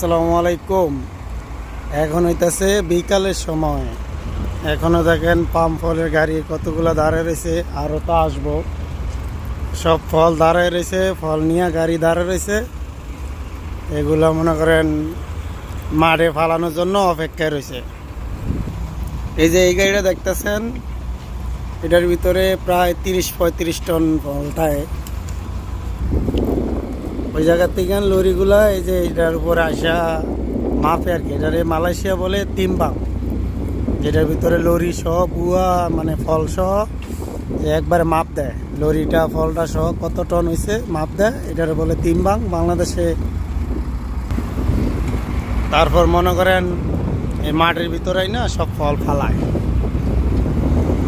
আসসালামু আলাইকুম। এখন হইতেছে বিকালের সময়। এখনো দেখেন পাম ফলের গাড়ি কতগুলো দাঁড়ায় রয়েছে, আরও তো আসবো। সব ফল দাঁড়ায় রয়েছে, ফল নিয়ে গাড়ি দাঁড়ায় রয়েছে। এগুলো মনে করেন মাঠে ফালানোর জন্য অপেক্ষায় রয়েছে। এই যে এই গাড়িটা দেখতেছেন, এটার ভিতরে প্রায় 30-35 টন ফল থাকে। ওই জায়গার থেকে লরিগুলা এই যে এটার উপরে আসা মাপে আর কি। এটারে মালয়েশিয়া বলে তিমবাং, যেটার ভিতরে লরি সহ বুয়া মানে ফল সহ যে একবারে মাপ দেয়। লরিটা ফলটা সহ কত টন হয়েছে মাপ দেয়, এটারে বলে তিমবাং বাংলাদেশে। তারপর মনে করেন এই মাঠের ভিতরেই না সব ফল ফালায়,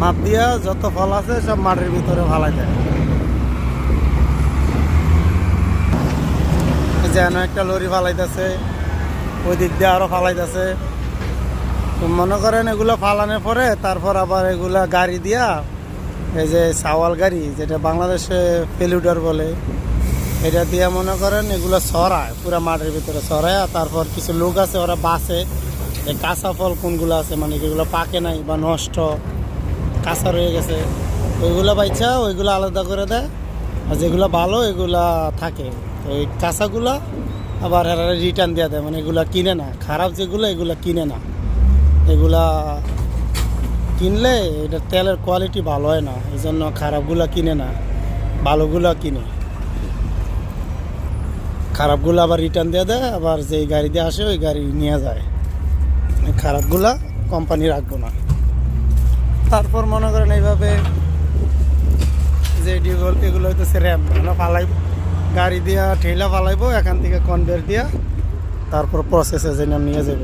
মাপ দিয়া যত ফল আছে সব মাঠের ভিতরে ফালাই দেয়। যেন একটা লরি ফালাইতেছে, ওই দিক দিয়ে আরো ফালাইতেছে। তো মনে করেন এগুলো ফালানোর পরে তারপর আবার এগুলা গাড়ি দিয়া, এই যে সাওয়াল গাড়ি যেটা বাংলাদেশে ফেলুডার বলে, এটা দিয়ে মনে করেন এগুলো ছড়ায় পুরা মাঠের ভিতরে ছড়ায়। তারপর কিছু লোক আছে ওরা বাসে যে কাঁচা ফল কোনগুলো আছে, মানে যেগুলো পাকে নাই বা নষ্ট কাঁচা রয়ে গেছে, ওইগুলো বাইচা ওইগুলো আলাদা করে দেয়। আর যেগুলো ভালো এগুলা থাকে, তো এই কাঁচাগুলা আবার এরা রিটার্ন দিয়ে দেয়, মানে এগুলা কিনে না। খারাপ যেগুলো এগুলা কিনে না, এগুলা কিনলে এটা তেলের কোয়ালিটি ভালো হয় না, এই জন্য খারাপগুলা কিনে না, ভালোগুলা কিনে। খারাপগুলো আবার রিটার্ন দিয়ে দেয়, আবার যেই গাড়ি দিয়ে আসে ওই গাড়ি নিয়ে যায়। খারাপগুলা কোম্পানি রাখবো না। তারপর মনে করেন এইভাবে যে এগুলো হইতেছে র্যাম ফালাইব, গাড়ি দিয়া ঠেলা ফালাইবো এখান থেকে কনভেয়ার দিয়া, তারপর প্রসেসে যেন নিয়ে যাব।